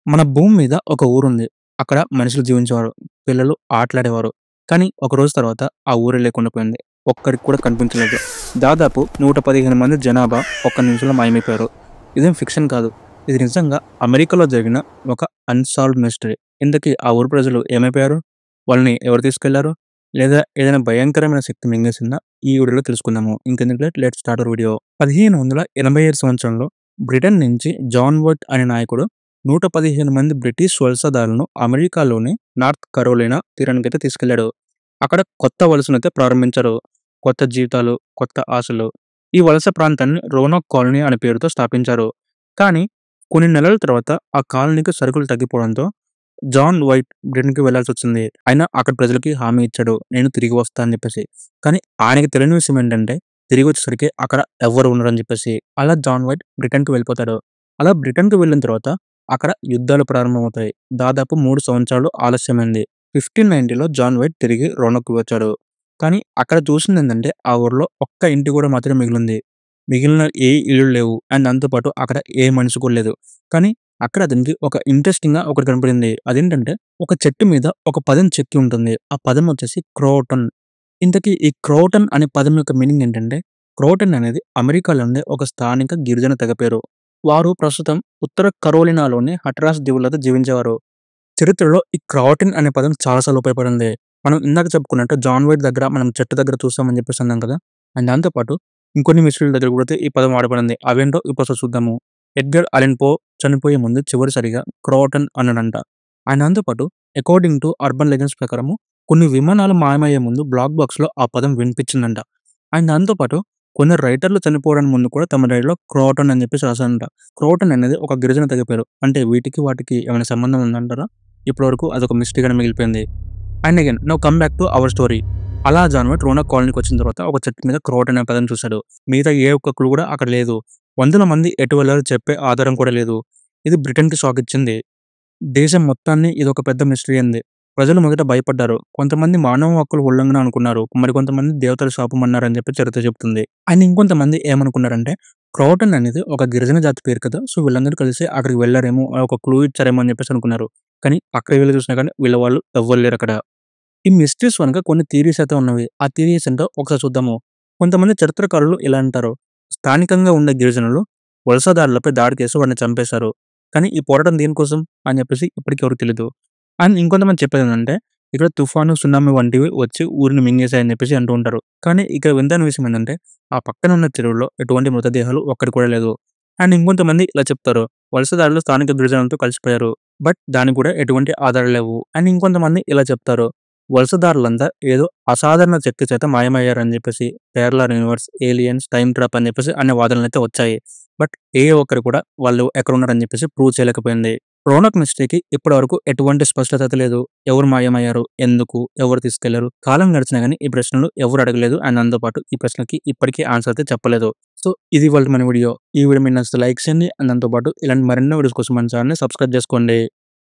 మన భూమి మీద ఒక ఊరుంది. అక్కడ మనుషులు జీవించేవారు. పిల్లలు ఆటలాడేవారు. కానీ ఒక రోజు తర్వాత ఆ ఊరే లేకుండా పోయింది. ఒక్కరికి కూడా కనిపించలేదు. దాదాపు 115 మంది జనాభా ఒక్క నిమిషంలో మాయమైపోయారు. ఇదేం ఫిక్షన్ కాదు. ఇది నిజంగా అమెరికాలో జరిగిన ఒక అన్‌సాల్వ్డ్ మిస్టరీ. ఇంతకీ ఆ ఊరు ప్రజలు ఏమైపోయారు? వాళ్ళని ఎవరు తీసుకెళ్లారు? లేదా ఏదైనా భయంకరమైన శక్తి మింగేసిందా? ఈ వీడియోలో తెలుసుకుందాము. ఇంకెందుకు late let's start our video. 1587 సంవత్సరంలో బ్రిటన్ నుంచి జాన్ వైట్ అనే నాయకుడు 115 మంది బ్రిటిష్ వలసదారులను అమెరికాలోని నార్త్ కరోలినా తీరానికైతే తీసుకెళ్లాడు. అక్కడ కొత్త వలసనైతే ప్రారంభించారు. కొత్త జీవితాలు, కొత్త ఆశలు. ఈ వలస ప్రాంతాన్ని రోనక్ కాలనీ అనే పేరుతో స్థాపించారు. కానీ కొన్ని నెలల తర్వాత ఆ కాలనీకి సరుకులు తగ్గిపోవడంతో జాన్ వైట్ బ్రిటన్‌కి వెళ్లాల్సొచ్చింది. అయినా అక్కడి ప్రజలకి హామీ ఇచ్చాడు. నేను తిరిగి వస్తా అని చెప్పేసి. కానీ ఆయనకి తెలియని విషయం ఏంటంటే తిరిగొచ్చేసరికి అక్కడ ఎవ్వరు ఉండరని చెప్పేసి. అలా జాన్ వైట్ బ్రిటన్‌కి వెళ్ళిపోతాడు. అలా బ్రిటన్‌కి వెళ్ళిన తర్వాత అక్కడ యుద్ధాలు ప్రారంభమవుతాయి. దాదాపు 3 సంవత్సరాలు ఆలస్యమైంది. 1590లో జాన్ వైట్ తిరిగి రోనక్‌కి వచ్చాడు. కానీ అక్కడ చూసిందేంటంటే ఆ ఊర్లో ఒక్క ఇంటి కూడా మాత్రమే మిగిలుంది. మిగిలిన ఏ ఇల్లులు లేవు. అండ్ దాంతో పాటు అక్కడ ఏ మనిషి కూడా లేదు. కానీ అక్కడ అతనికి ఒక ఇంట్రెస్టింగ్‌గా ఒకటి కనపడింది. అదేంటంటే ఒక చెట్టు మీద ఒక పదం చెక్కి ఉంటుంది. ఆ పదం వచ్చేసి క్రోటన్. ఇంతకీ ఈ క్రోటన్ అనే పదం యొక్క మీనింగ్ ఏంటంటే, క్రోటన్ అనేది అమెరికాలో ఉండే ఒక స్థానిక గిరిజన తెగ పేరు. వారు ప్రస్తుతం ఉత్తర కరోలినాలోని హట్రాస్ దీవులలో జీవించేవారు. చరిత్రలో ఈ క్రోటన్ అనే పదం చాలా సార్లు ఉపయోగపడింది. మనం ఇందాక చెప్పుకున్నట్టు జాన్ వైట్ దగ్గర మనం చెట్టు దగ్గర చూసామని చెప్పేసి అన్నాం కదా! అండ్ దాంతో పాటు ఇంకొన్ని మిస్టరీల దగ్గర కూడా ఈ పదం వాడబడింది. అవేంటో ఇప్పుడు ఒకసారి చూద్దాము. ఎడ్గర్ అలన్ పో చనిపోయే ముందు చివరిసారిగా క్రోటన్ అన్నాడంట. అండ్ దాంతో పాటు అకార్డింగ్ టు అర్బన్ లెజెండ్స్ ప్రకారము కొన్ని విమానాలు మాయమయ్యే ముందు బ్లాక్ బాక్స్‌లో ఆ పదం వినిపించిందంట. అండ్ దాంతో పాటు కొందరు రైటర్లు చనిపోవడానికి ముందు కూడా తమ డైరీలో క్రోటన్ అని చెప్పేసి రాసారంట. క్రోటన్ అనేది ఒక గిరిజన తెగ పేరు. అంటే వీటికి వాటికి ఏమైనా సంబంధం ఉందంటారా? ఇప్పటివరకు అదొక మిస్టరీగానే మిగిలిపోయింది. And again now come back to our story. అలా జాన్‌వట్ రోనక్ కాలనీకి వచ్చిన తర్వాత ఒక చెట్టు మీద క్రోటన్ అనే పదం చూసాడు. మిగతా ఏ ఒక్క క్లూ కూడా అక్కడ లేదు. వందల మంది ఎటు వెళ్లారో చెప్పే ఆధారం కూడా లేదు. ఇది బ్రిటన్‌కి షాక్ ఇచ్చింది. దేశం మొత్తాన్ని ఇదొక పెద్ద మిస్టరీ అయింది. ప్రజలు మొదట భయపడ్డారు. కొంతమంది మానవ హక్కుల ఉల్లంఘన అనుకున్నారు. మరికొంతమంది దేవతల శాపం అన్నారని చెప్పి చరిత్ర చెప్తుంది. అండ్ ఇంకొంతమంది ఏమనుకున్నారంటే క్రోటన్ అనేది ఒక గిరిజన జాతి పేరు కదా! సో వీళ్ళందరూ కలిసి అక్కడికి వెళ్లారేమో ఒక క్లూ ఇచ్చారేమో అని చెప్పేసి అనుకున్నారు. కానీ అక్కడికి వెళ్లి చూసినా కానీ వీళ్ళ వాళ్ళు ఎవ్వరు లేరక్కడ. ఈ మిస్టరీస్ వెనక కొన్ని థియరీస్ అయితే ఉన్నవి. ఆ థియరీస్ ఏంటో ఒకసారి చూద్దాము. కొంతమంది చరిత్రకారులు ఇలా అంటారు. స్థానికంగా ఉండే గిరిజనులు వలసదారులపై దాడి చేసి వాడిని చంపేశారు. కానీ ఈ పోరాటం దేనికోసం అని చెప్పేసి ఇప్పటికి ఎవరికీ తెలీదు. అండ్ ఇంకొంతమంది చెప్పేదేంటంటే ఇక్కడ తుఫాను, సునామీ వంటివి వచ్చి ఊరిని మింగేసాయని చెప్పేసి అంటూ ఉంటారు. కానీ ఇక్కడ వింతైన విషయం ఏంటంటే ఆ పక్కన ఉన్న చెరువులో ఎటువంటి మృతదేహాలు ఒక్కటి కూడా లేదు. అండ్ ఇంకొంతమంది ఇలా చెప్తారు. వలసదారులు స్థానిక గిరిజనులతో కలిసిపోయారు. బట్ దానికి కూడా ఎటువంటి ఆధారాలు లేవు. అండ్ ఇంకొంతమంది ఇలా చెప్తారు. వలసదారులంతా ఏదో అసాధారణ శక్తి చేత మాయమయ్యారని చెప్పేసి పేర్లర్ యూనివర్స్, ఏలియన్స్, టైమ్ ట్రాప్ అని చెప్పేసి అనే వాదనలైతే వచ్చాయి. బట్ ఏ ఒక్కరు కూడా వాళ్ళు ఎక్కడున్నారని చెప్పేసి ప్రూవ్ చేయలేకపోయింది. రోనక్ మిస్టరీకి ఇప్పటివరకు ఎటువంటి స్పష్టత అయితే లేదు. ఎవరు మాయమయ్యారు? ఎందుకు? ఎవరు తీసుకెళ్లారు? కాలం గడిచినా గానీ ఈ ప్రశ్నలు ఎవరు అడగలేదు. అండ్ దాంతో పాటు ఈ ప్రశ్నకి ఇప్పటికీ ఆన్సర్ అయితే చెప్పలేదు. సో ఇది ఇవాల్టి మన వీడియో. ఈ వీడియో మీకు నచ్చితే లైక్ చేయండి. అండ్ దాంతో పాటు ఇలాంటి మరెన్నో వీడియోస్ కోసం మన ఛానెల్‌ని సబ్స్క్రైబ్ చేసుకోండి.